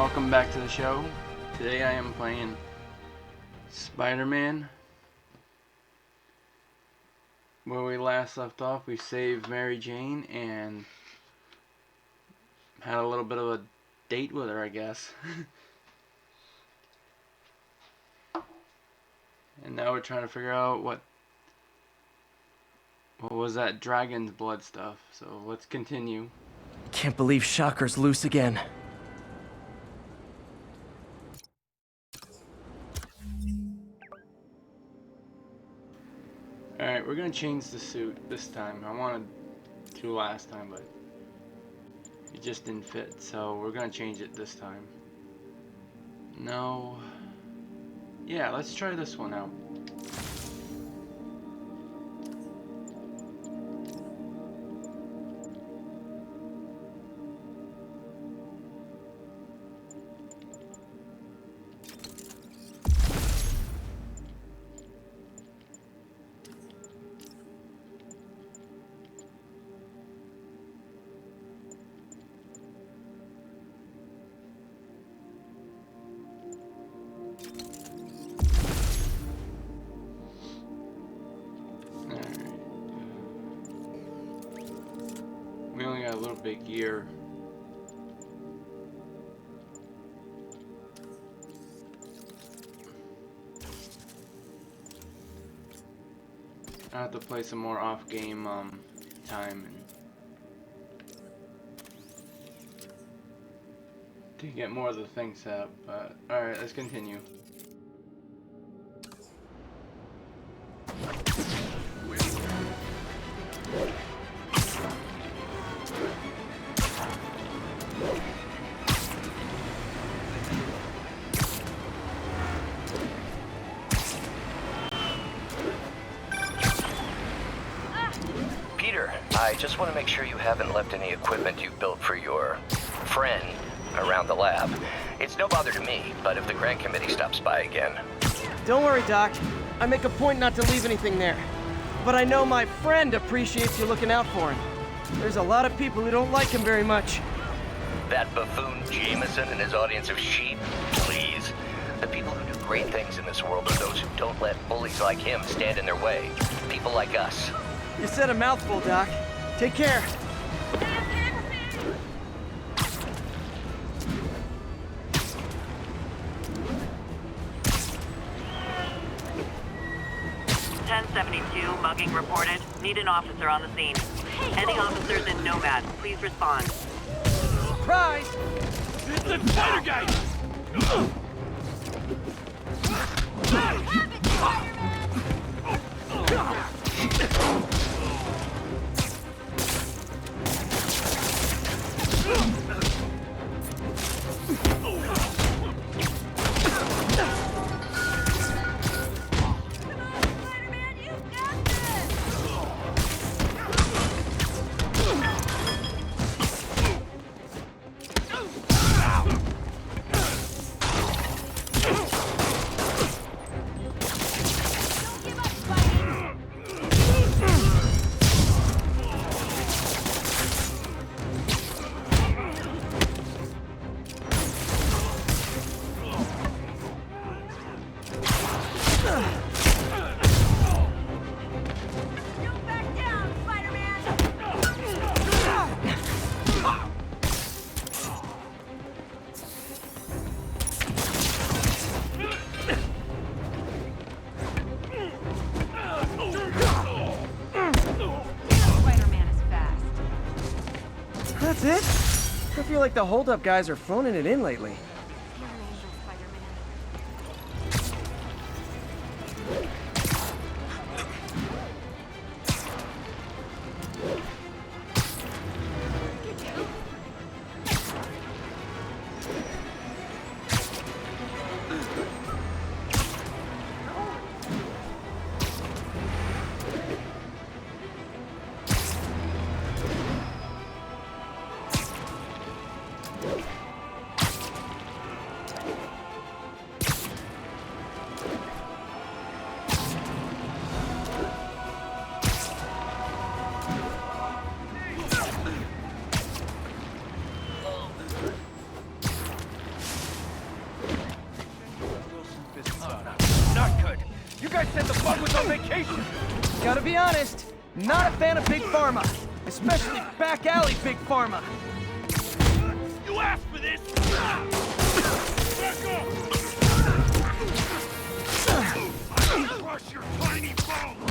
welcome back to the show. Today I am playing Spider-Man. Where we last left off, we saved Mary Jane and had a little bit of a date with her, I guess. And now we're trying to figure out what was that dragon's blood stuff. So let's continue. Can't believe Shocker's loose again. Alright, we're gonna change the suit this time. I wanted to last time, but it just didn't fit, so we're gonna change it this time. No. Yeah, let's try this one out. We only got a little bit gear. I have to play some more off-game time and to get more of the things set up. But alright, let's continue. I just want to make sure you haven't left any equipment you built for your friend around the lab. It's no bother to me, but if the grant committee stops by again... Don't worry, Doc. I make a point not to leave anything there. But I know my friend appreciates you looking out for him. There's a lot of people who don't like him very much. That buffoon Jameson and his audience of sheep? Please. The people who do great things in this world are those who don't let bullies like him stand in their way. People like us. You said a mouthful, Doc. Take care. (1072) mugging reported. Need an officer on the scene. Any officers in Nomad, please respond. Surprise! It's the spider guy! Have it, Spider-Man! That's it? I feel like the hold-up guys are phoning it in lately. I was on vacation. Gotta be honest, not a fan of Big Pharma. Especially back alley Big Pharma. You asked for this. Back up. I'll crush your tiny bones.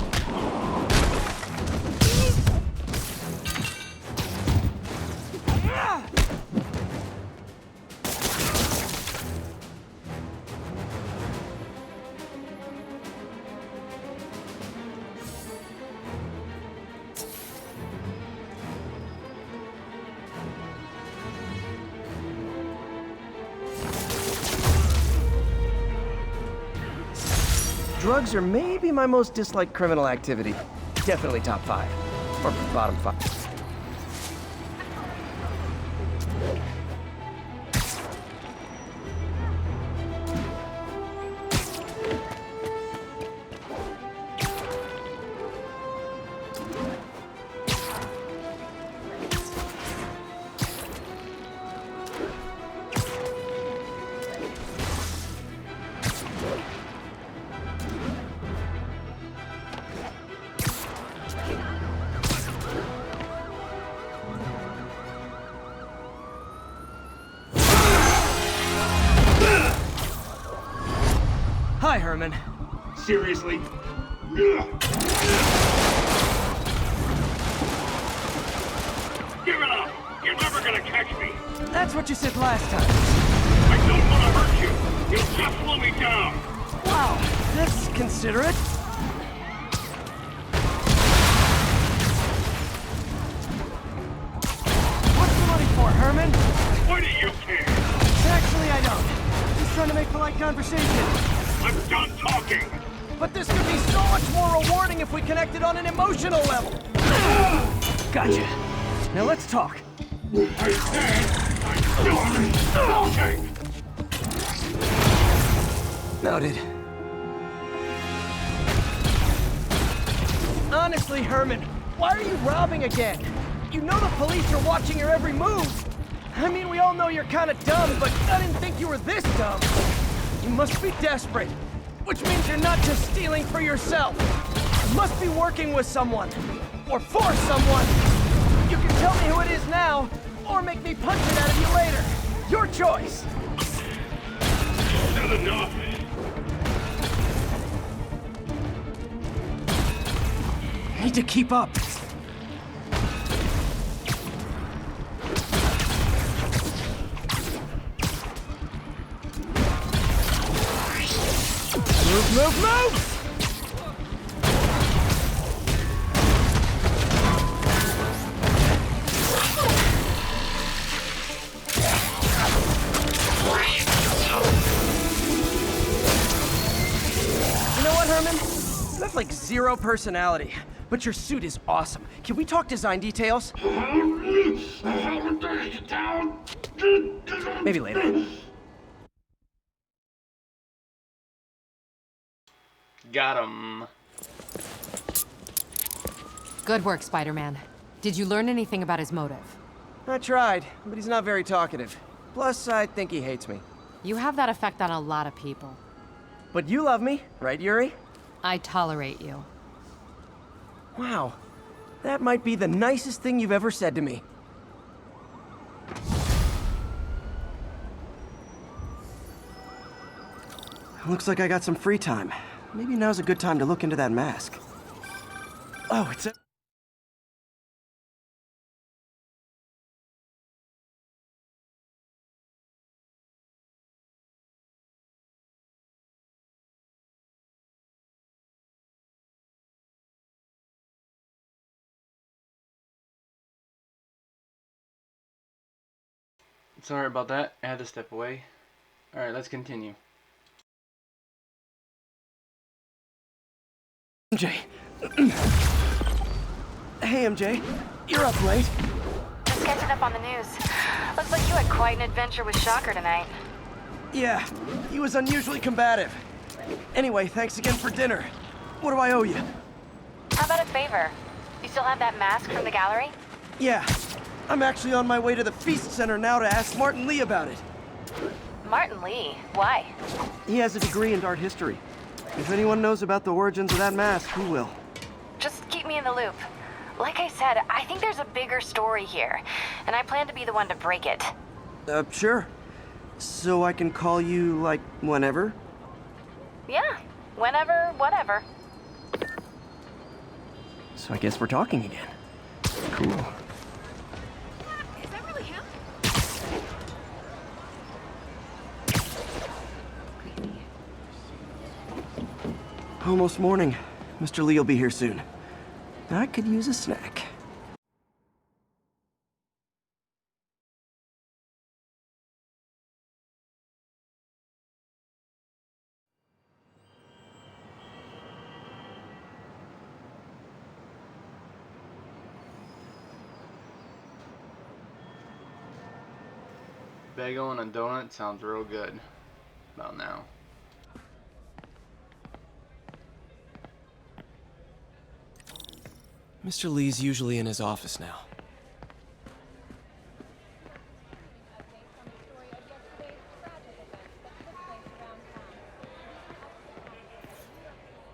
Drugs are maybe my most disliked criminal activity. Definitely top 5. Or bottom 5. Hi, Herman. Seriously? Give it up! You're never gonna catch me! That's what you said last time. I don't want to hurt you! You'll just slow me down! Wow, that's considerate. What's the money for, Herman? Why do you care? Actually, I don't. Just trying to make polite conversation. I'm done talking! But this could be so much more rewarding if we connected on an emotional level. Gotcha. Now let's talk. I said I'm done talking! Noted. Honestly, Herman, why are you robbing again? You know the police are watching your every move. I mean, we all know you're kind of dumb, but I didn't think you were this dumb. You must be desperate, which means you're not just stealing for yourself. You must be working with someone, or for someone. You can tell me who it is now, or make me punch it out of you later. Your choice. Is that enough? Need to keep up. Move, move, move! You know what, Herman? You have like 0 personality, but your suit is awesome. Can we talk design details? Maybe later. Got him. Good work, Spider-Man. Did you learn anything about his motive? I tried, but he's not very talkative. Plus, I think he hates me. You have that effect on a lot of people. But you love me, right, Yuri? I tolerate you. Wow. That might be the nicest thing you've ever said to me. Looks like I got some free time. Maybe now's a good time to look into that mask. Oh, it's a... Sorry about that. I had to step away. Alright, let's continue. MJ. Hey, MJ. You're up late. Just catching up on the news. Looks like you had quite an adventure with Shocker tonight. Yeah, he was unusually combative. Anyway, thanks again for dinner. What do I owe you? How about a favor? You still have that mask from the gallery? Yeah, I'm actually on my way to the Feast Center now to ask Martin Lee about it. Martin Lee? Why? He has a degree in art history. If anyone knows about the origins of that mask, who will? Just keep me in the loop. Like I said, I think there's a bigger story here, and I plan to be the one to break it. Sure. So I can call you, like, whenever? Yeah, whenever, whatever. So I guess we're talking again. Cool. Is that really him? Almost morning. Mr. Lee will be here soon. I could use a snack. Bagel and a donut sounds real good about now. Mr. Lee's usually in his office now.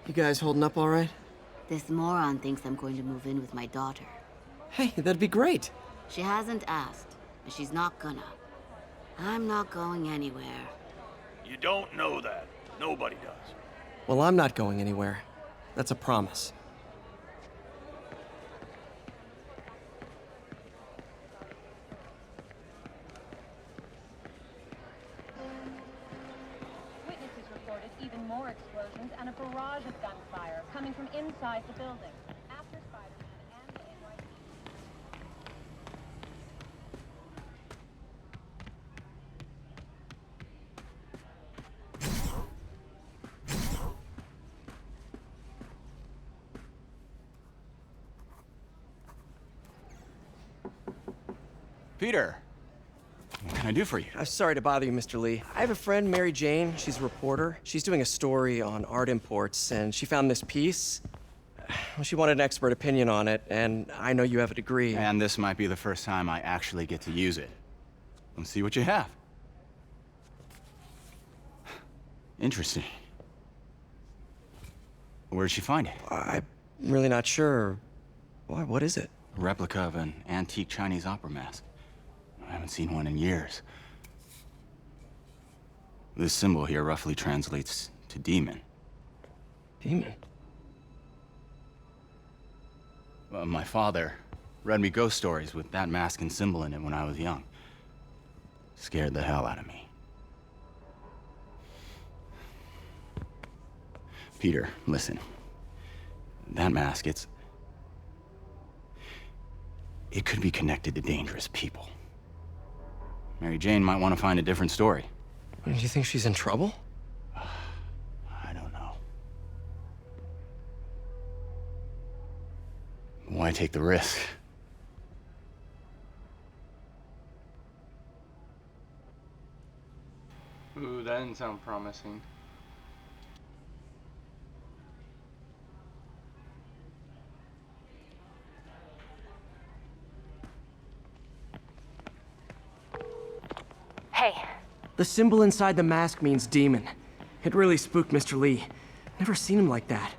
You guys holding up all right? This moron thinks I'm going to move in with my daughter. Hey, that'd be great. She hasn't asked, and she's not gonna. I'm not going anywhere. You don't know that. Nobody does. Well, I'm not going anywhere. That's a promise. Witnesses reported even more explosions and a barrage of gunfire coming from inside the building. After Spider-Man and the NYPD. Peter, what can I do for you? I'm sorry to bother you, Mr. Lee. I have a friend, Mary Jane. She's a reporter. She's doing a story on art imports, and she found this piece. Well, she wanted an expert opinion on it, and I know you have a degree. And this might be the first time I actually get to use it. Let's see what you have. Interesting. Where'd she find it? I'm really not sure. Why, what is it? A replica of an antique Chinese opera mask. I haven't seen one in years. This symbol here roughly translates to demon. Demon? My father read me ghost stories with that mask and symbol in it when I was young. Scared the hell out of me. Peter, listen. That mask, it could be connected to dangerous people. Mary Jane might want to find a different story. Do you think she's in trouble? I don't know. Why take the risk? Ooh, that didn't sound promising. Hey, The symbol inside the mask means demon. It really spooked Mr. Lee. Never seen him like that.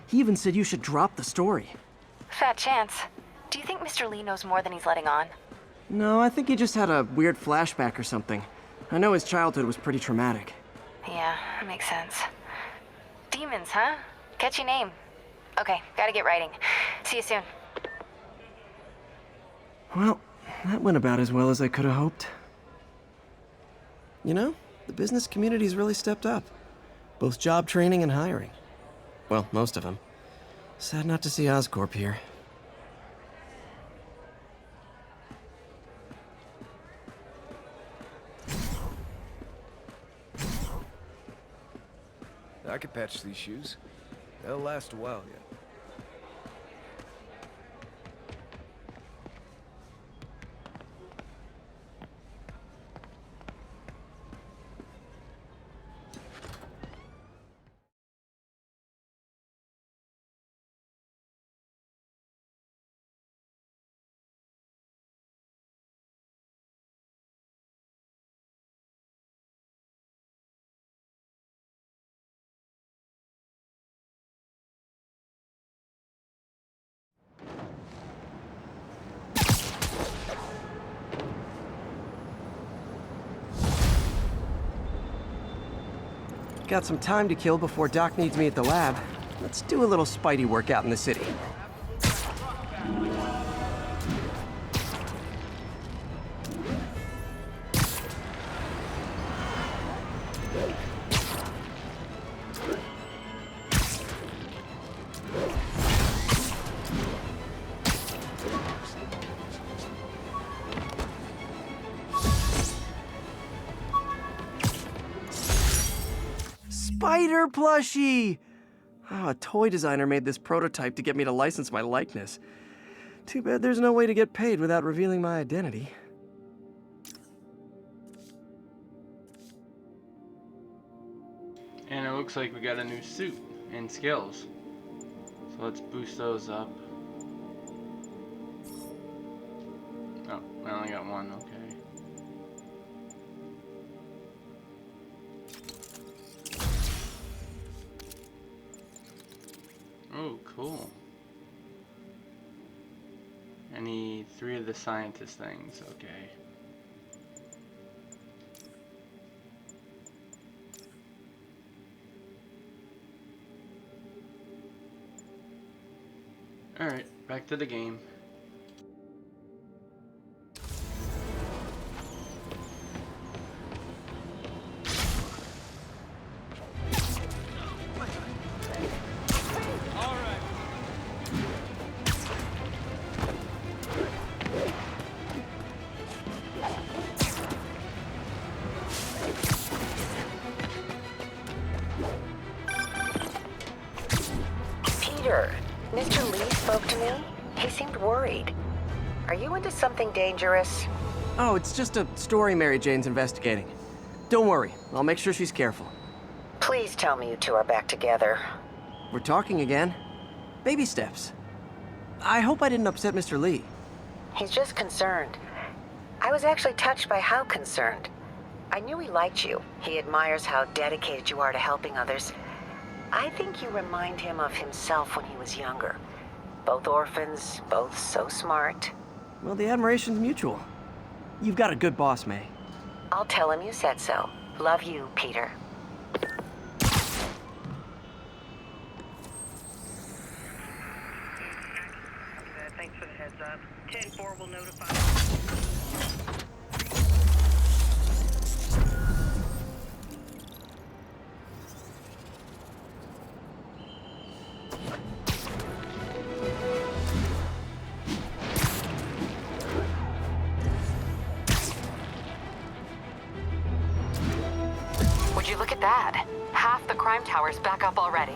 He even said you should drop the story. fat chance. Do you think Mr. Lee knows more than he's letting on? No, I think he just had a weird flashback or something. I know his childhood was pretty traumatic. Yeah, that makes sense. Demons, huh? Catchy name. Okay, gotta get writing. See you soon. Well, that went about as well as I could have hoped. You know, the business community's really stepped up. Both job training and hiring. Well, most of them. Sad not to see Oscorp here. I could patch these shoes. They'll last a while yet. Got some time to kill before Doc needs me at the lab. Let's do a little Spidey workout in the city. Spider plushie! Oh, a toy designer made this prototype to get me to license my likeness. Too bad there's no way to get paid without revealing my identity. And it looks like we got a new suit and skills. So let's boost those up. Oh, I only got one, okay. Oh, cool. I need 3 of the scientist things, okay. Alright, back to the game. Peter, Mr. Lee spoke to me. He seemed worried. Are you into something dangerous? Oh, it's just a story Mary Jane's investigating. Don't worry, I'll make sure she's careful. Please tell me you two are back together. We're talking again. Baby steps. I hope I didn't upset Mr. Lee. He's just concerned. I was actually touched by how concerned. I knew he liked you. He admires how dedicated you are to helping others. I think you remind him of himself when he was younger. Both orphans, both so smart. Well, the admiration's mutual. You've got a good boss, May. I'll tell him you said so. Love you, Peter. Thanks for the heads up. 10-4 will notify. Would you look at that? Half the crime tower's back up already.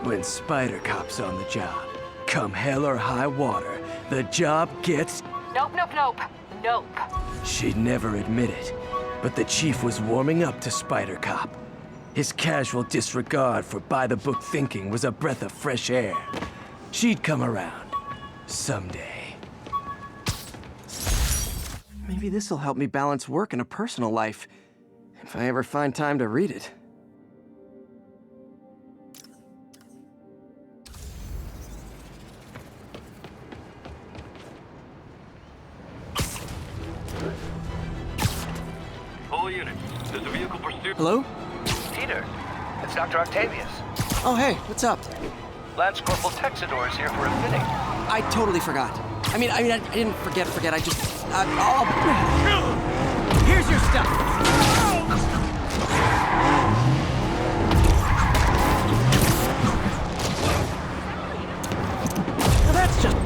When Spider Cop's on the job, come hell or high water, the job gets... Nope, nope, nope. Nope. She'd never admit it, but the chief was warming up to Spider Cop. His casual disregard for by-the-book thinking was a breath of fresh air. She'd come around. Someday. Maybe this'll help me balance work and a personal life, if I ever find time to read it. All units, there's a vehicle pursuit. Hello? Peter, it's Dr. Octavius. Oh, hey, what's up? Lance Corporal Texador is here for a fitting. I totally forgot. I didn't forget. I just... Here's your stuff. Well, that's just...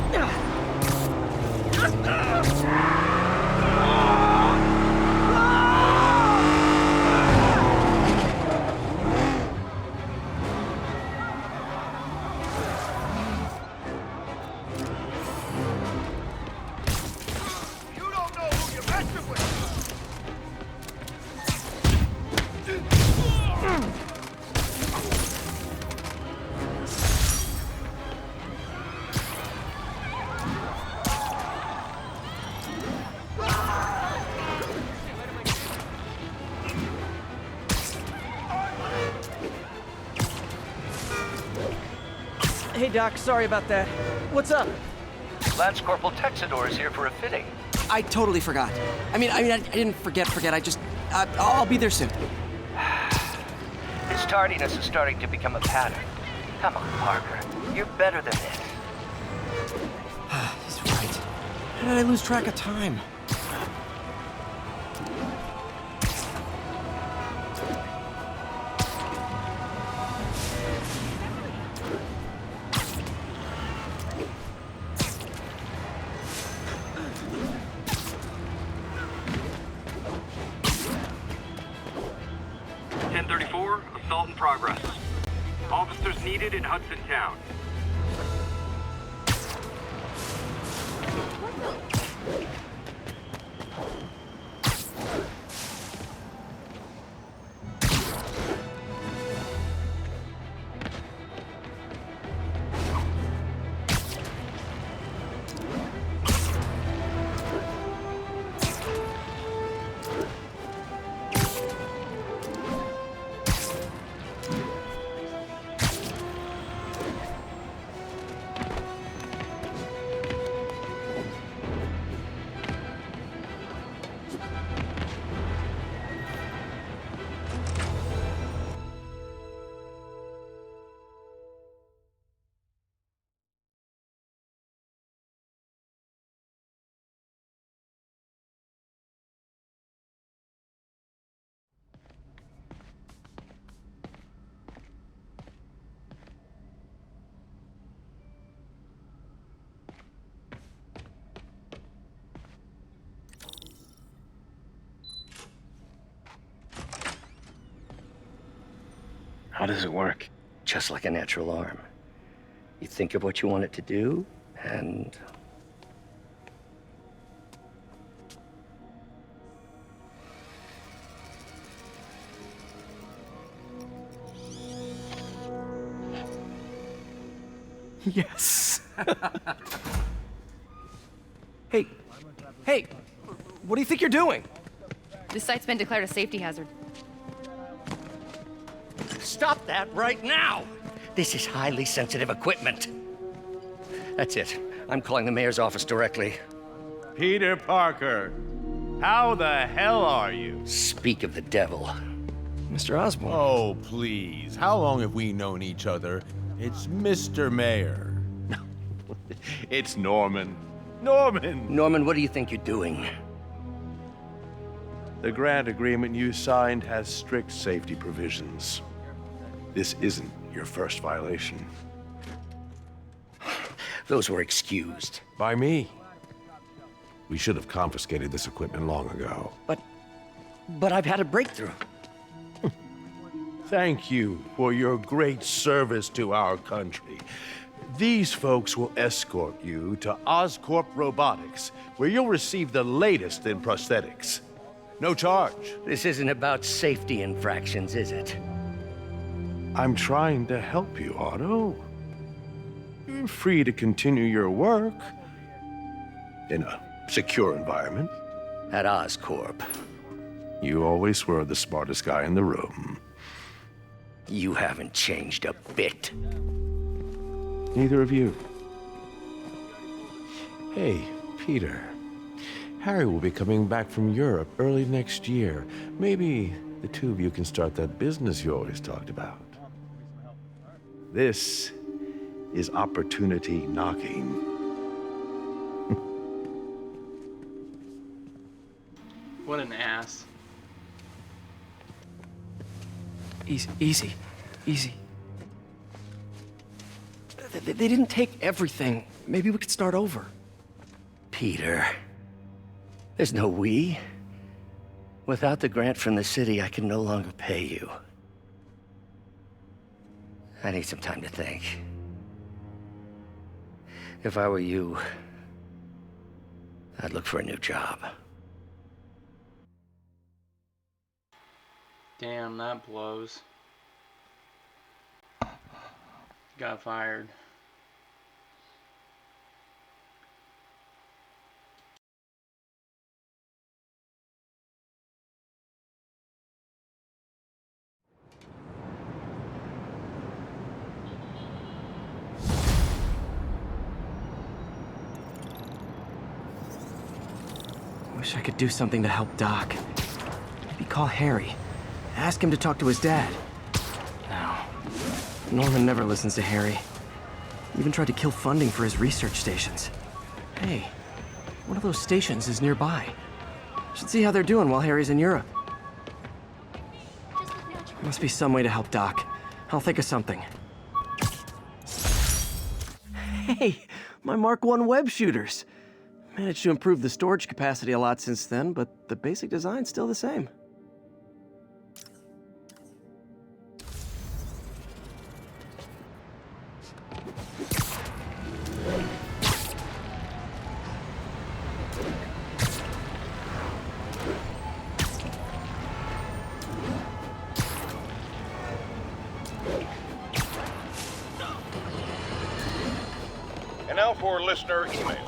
Hey, Doc, sorry about that. What's up? Lance Corporal Texador is here for a fitting. I totally forgot. I didn't forget. I just... I'll be there soon. His This tardiness is starting to become a pattern. Come on, Parker. You're better than this. He's right. How did I lose track of time? Assault in progress. Officers needed in Hudson Town. How does it work? Just like a natural arm. You think of what you want it to do, and... Yes. Hey, what do you think you're doing? This site's been declared a safety hazard. Stop that right now! This is highly sensitive equipment. That's it. I'm calling the mayor's office directly. Peter Parker, how the hell are you? Speak of the devil. Mr. Osborn. Oh, please. How long have we known each other? It's Mr. Mayor. It's Norman. Norman, what do you think you're doing? The grant agreement you signed has strict safety provisions. This isn't your first violation. Those were excused. By me. We should have confiscated this equipment long ago. But I've had a breakthrough. Thank you for your great service to our country. These folks will escort you to Oscorp Robotics, where you'll receive the latest in prosthetics. No charge. This isn't about safety infractions, is it? I'm trying to help you, Otto. You're free to continue your work in a secure environment. At Oscorp. You always were the smartest guy in the room. You haven't changed a bit. Neither of you. Hey, Peter. Harry will be coming back from Europe early next year. Maybe the two of you can start that business you always talked about. This is opportunity knocking. What an ass. Easy. They didn't take everything. Maybe we could start over. Peter, there's no we. Without the grant from the city, I can no longer pay you. I need some time to think. If I were you, I'd look for a new job. Damn, that blows. Got fired. Wish I could do something to help Doc. Maybe call Harry. Ask him to talk to his dad. Norman never listens to Harry. Even tried to kill funding for his research stations. Hey, one of those stations is nearby. Should see how they're doing while Harry's in Europe. Must be some way to help Doc. I'll think of something. Hey, my Mark I web shooters. Managed to improve the storage capacity a lot since then, but the basic design's still the same. And now for listener emails.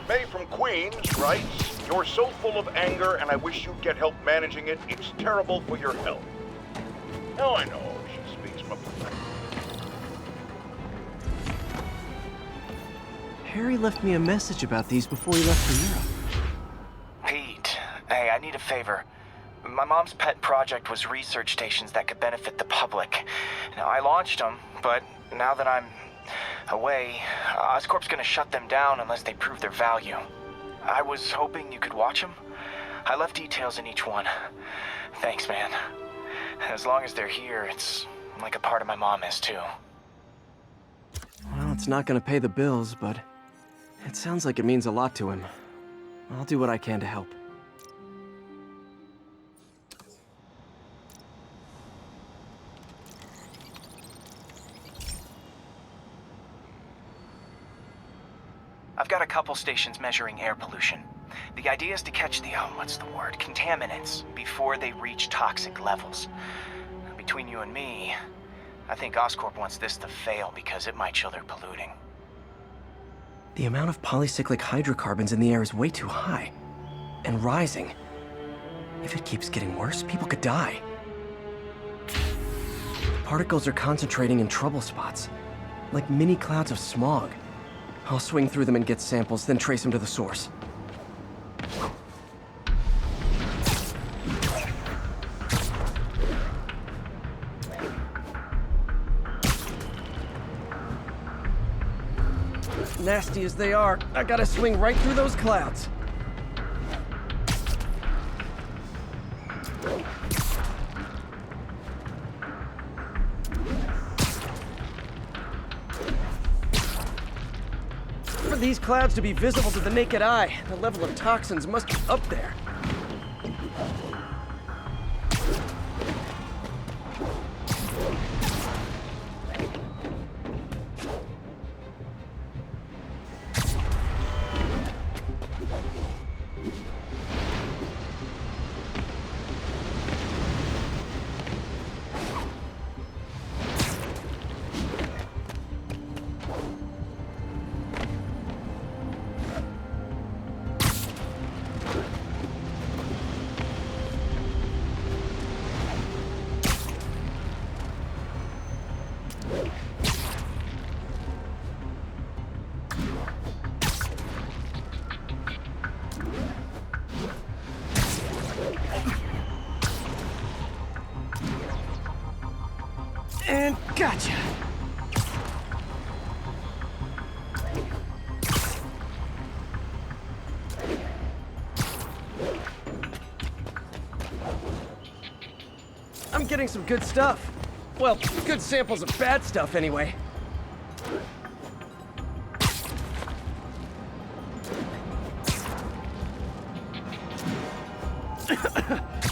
May from Queens writes, "You're so full of anger and I wish you'd get help managing it. It's terrible for your health." Oh, I know. She speaks from... Harry left me a message about these before he left for Europe. Pete, hey, I need a favor. My mom's pet project was research stations that could benefit the public. Now, I launched them, but now that I'm away, Oscorp's gonna shut them down unless they prove their value. I was hoping you could watch them. I left details in each one. Thanks, man. As long as they're here, it's like a part of my mom is, too. Well, it's not gonna pay the bills, but it sounds like it means a lot to him. I'll do what I can to help. I've got a couple stations measuring air pollution. The idea is to catch the, contaminants before they reach toxic levels. Between you and me, I think Oscorp wants this to fail because it might show they're polluting. The amount of polycyclic hydrocarbons in the air is way too high. And rising. If it keeps getting worse, people could die. The particles are concentrating in trouble spots, like mini clouds of smog. I'll swing through them and get samples, then trace them to the source. Nasty as they are, I gotta swing right through those clouds. For these clouds to be visible to the naked eye, the level of toxins must be up there. And gotcha! I'm getting some good stuff. Well, good samples of bad stuff anyway.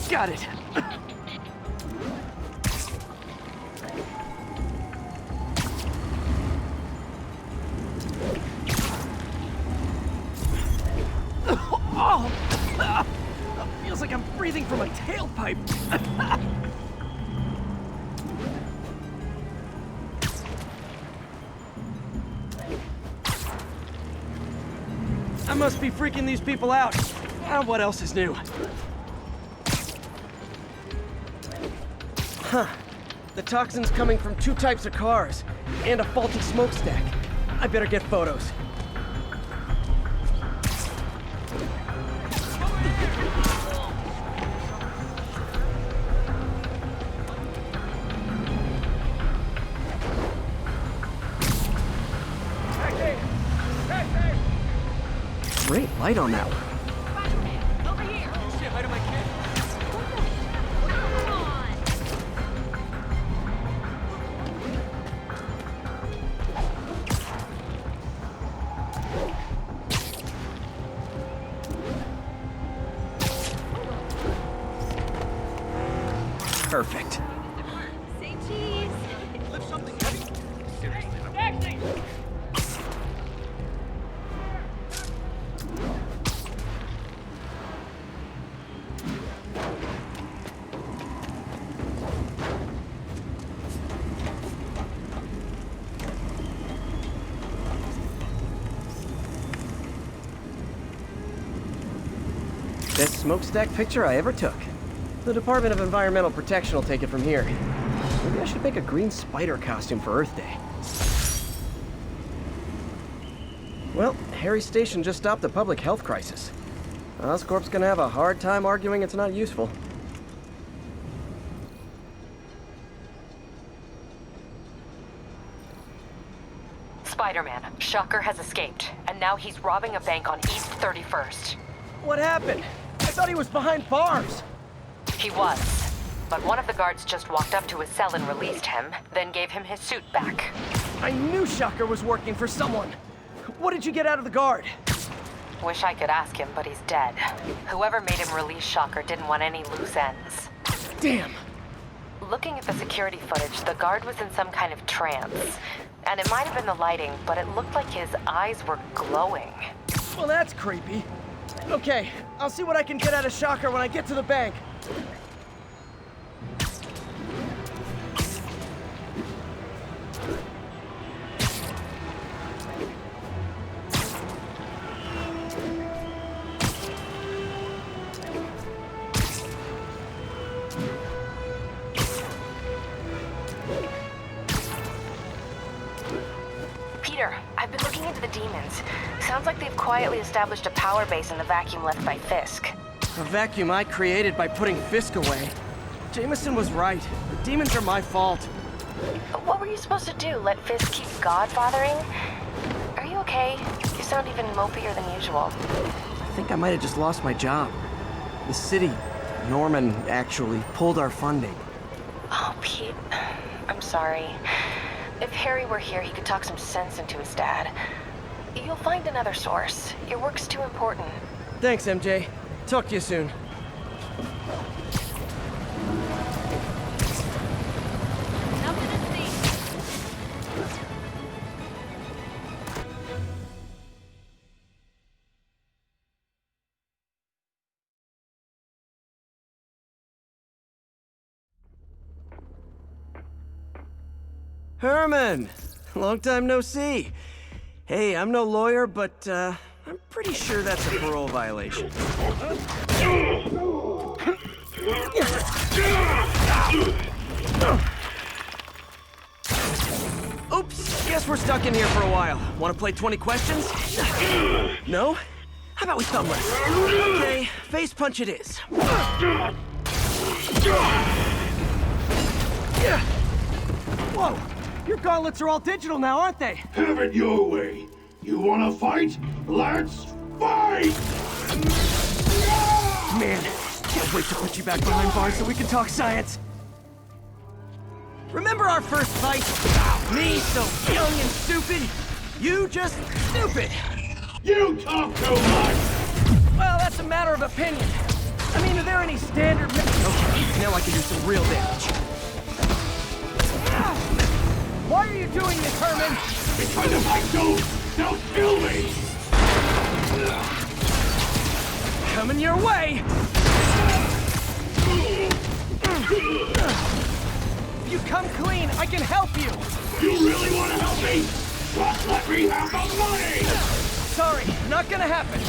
Got it. Oh! Feels like I'm breathing from a tailpipe. I must be freaking these people out. What else is new? Huh. The toxin's coming from 2 types of cars, and a faulty smokestack. I better get photos. light on that one. Perfect. Say cheese. Lift something heavy. Seriously, Best smokestack picture I ever took. The Department of Environmental Protection will take it from here. Maybe I should make a green spider costume for Earth Day. Well, Harry Station just stopped a public health crisis. Oscorp's gonna have a hard time arguing it's not useful. Spider-Man, Shocker has escaped, and now he's robbing a bank on East 31st. What happened? I thought he was behind bars. He was. But one of the guards just walked up to his cell and released him, then gave him his suit back. I knew Shocker was working for someone. What did you get out of the guard? Wish I could ask him, but he's dead. Whoever made him release Shocker didn't want any loose ends. Damn. Looking at the security footage, the guard was in some kind of trance. And it might have been the lighting, but it looked like his eyes were glowing. Well, that's creepy. Okay, I'll see what I can get out of Shocker when I get to the bank. Peter, I've been looking into the demons. Sounds like they've quietly established a power base in the vacuum left by Fisk. A vacuum I created by putting Fisk away. Jameson was right. The demons are my fault. What were you supposed to do? Let Fisk keep godfathering? Are you okay? You sound even mopier than usual. I think I might have just lost my job. The city, Norman, actually pulled our funding. Oh, Pete. I'm sorry. If Harry were here, he could talk some sense into his dad. You'll find another source. Your work's too important. Thanks, MJ. Talk to you soon. Herman! Long time no see. Hey, I'm no lawyer, but I'm pretty sure that's a parole violation. Oops, guess we're stuck in here for a while. Want to play 20 questions? No? How about we thumb wrestle? Okay, face punch it is. Whoa! Your gauntlets are all digital now, aren't they? Have it your way. You wanna fight? Let's fight! Man, can't wait to put you back behind bars so we can talk science. Remember our first fight? Me so young and stupid, you just stupid. You talk too much! Well, that's a matter of opinion. I mean, are there any standard... Okay, now I can do some real damage. Why are you doing this, Herman? Because if I don't, they'll kill me! Coming your way! If you come clean, I can help you! You really want to help me? Just let me have the money! Sorry, not gonna happen.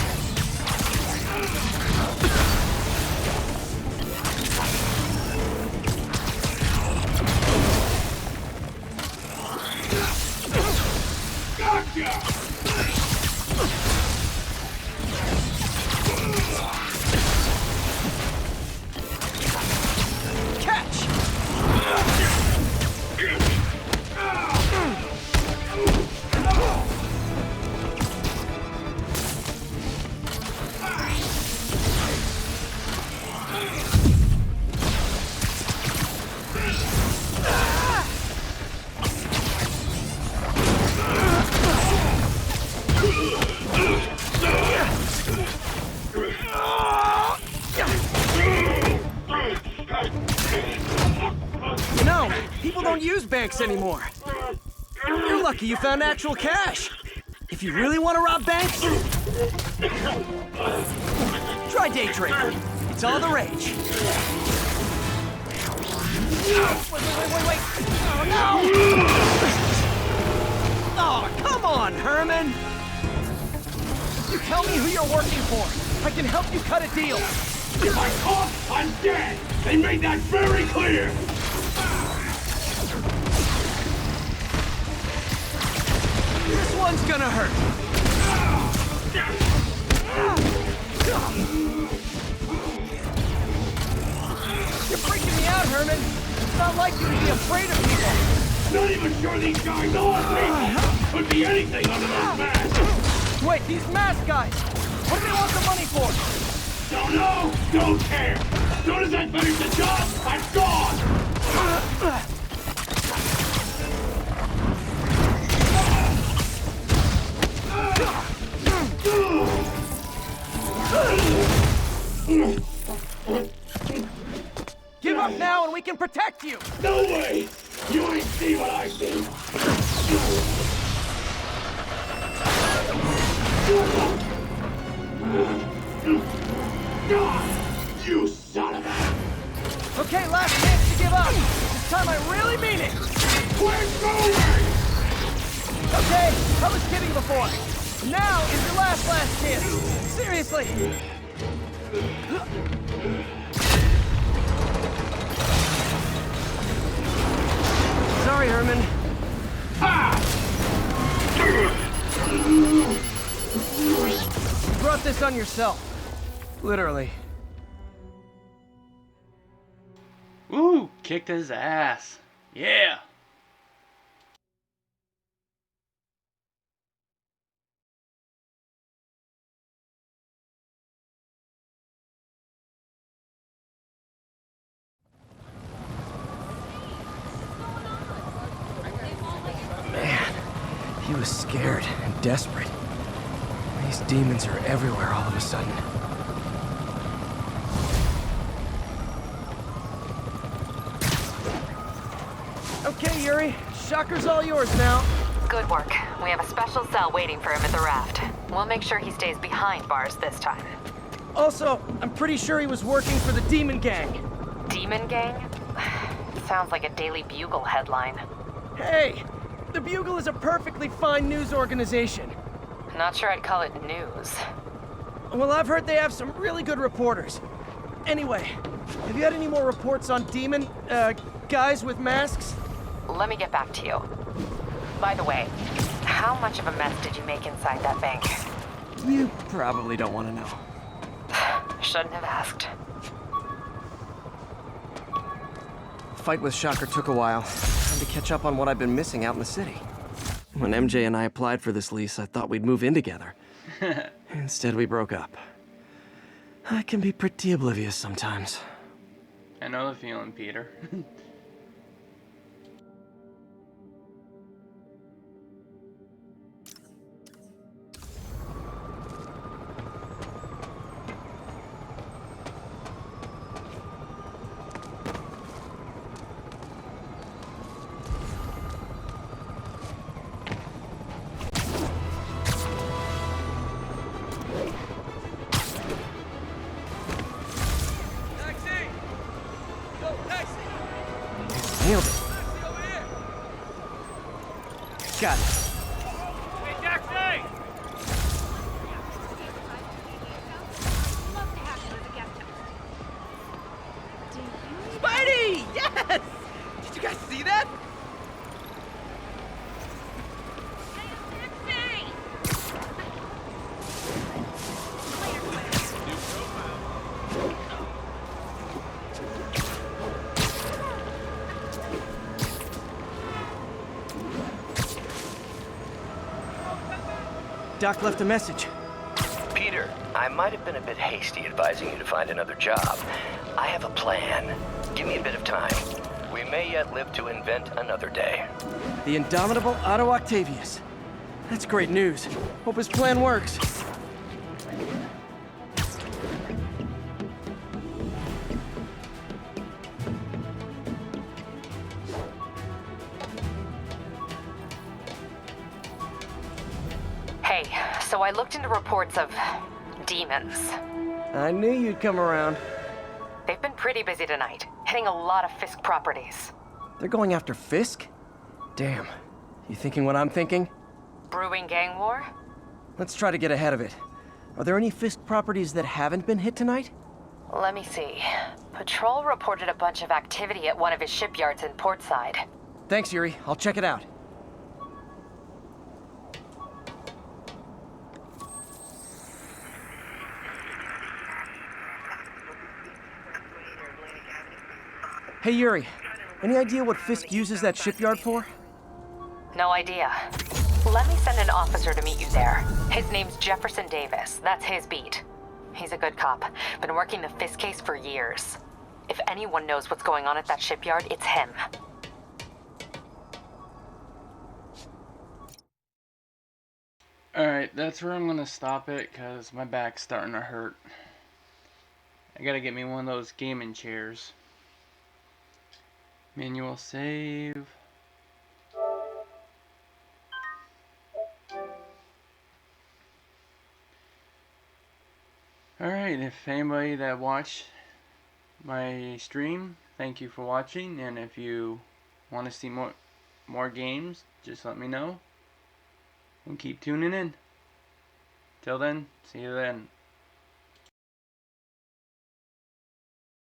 Gotcha! don't use banks anymore. You're lucky you found actual cash. If you really want to rob banks, try day trading. It's all the rage. Wait. Oh, no! Oh, come on, Herman! You tell me who you're working for. I can help you cut a deal. If I cough, I'm dead! They made that very clear! This one's gonna hurt. You're freaking me out, Herman. It's not like you to be afraid of people. Not even sure these guys are people! Could be anything under those masks! Wait, these mask guys! What do they want the money for? Don't know! Don't care! As soon as I finish the job, I'm gone! Give up now and we can protect you! No way! You ain't see what I see! You son of a... Okay, last chance to give up. This time I really mean it. We're going! Okay, I was kidding before. Now is your last chance. Seriously. Sorry, Herman. You brought this on yourself. Literally. Ooh, kicked his ass. Yeah. Man, he was scared and desperate. These demons are everywhere all of a sudden. Okay, Yuri. Shocker's all yours now. Good work. We have a special cell waiting for him at the raft. We'll make sure he stays behind bars this time. Also, I'm pretty sure he was working for the Demon Gang. Demon Gang? Sounds like a Daily Bugle headline. Hey! The Bugle is a perfectly fine news organization. Not sure I'd call it news. Well, I've heard they have some really good reporters. Anyway, have you had any more reports on demon, guys with masks? Let me get back to you. By the way, how much of a mess did you make inside that bank? You probably don't want to know. Shouldn't have asked. Fight with Shocker took a while. Time to catch up on what I've been missing out in the city. When MJ and I applied for this lease, I thought we'd move in together. Instead, we broke up. I can be pretty oblivious sometimes. I know the feeling, Peter. Nailed it. Got it. Hey, taxi! Spidey! Yes! Did you guys see that? Doc left a message. Peter, I might have been a bit hasty advising you to find another job. I have a plan. Give me a bit of time. We may yet live to invent another day. The indomitable Otto Octavius. That's great news. Hope his plan works. So I looked into reports of demons. I knew you'd come around. They've been pretty busy tonight, hitting a lot of Fisk properties. They're going after Fisk? Damn. You thinking what I'm thinking? Brewing gang war? Let's try to get ahead of it. Are there any Fisk properties that haven't been hit tonight? Let me see. Patrol reported a bunch of activity at one of his shipyards in Portside. Thanks, Yuri. I'll check it out. Hey, Yuri. Any idea what Fisk uses that shipyard for? No idea. Let me send an officer to meet you there. His name's Jefferson Davis. That's his beat. He's a good cop. Been working the Fisk case for years. If anyone knows what's going on at that shipyard, it's him. Alright, that's where I'm gonna stop it, because my back's starting to hurt. I gotta get me one of those gaming chairs. Manual save. Alright, if anybody that watched my stream, thank you for watching, and if you want to see more games, just let me know, and keep tuning in. Till then, see you then.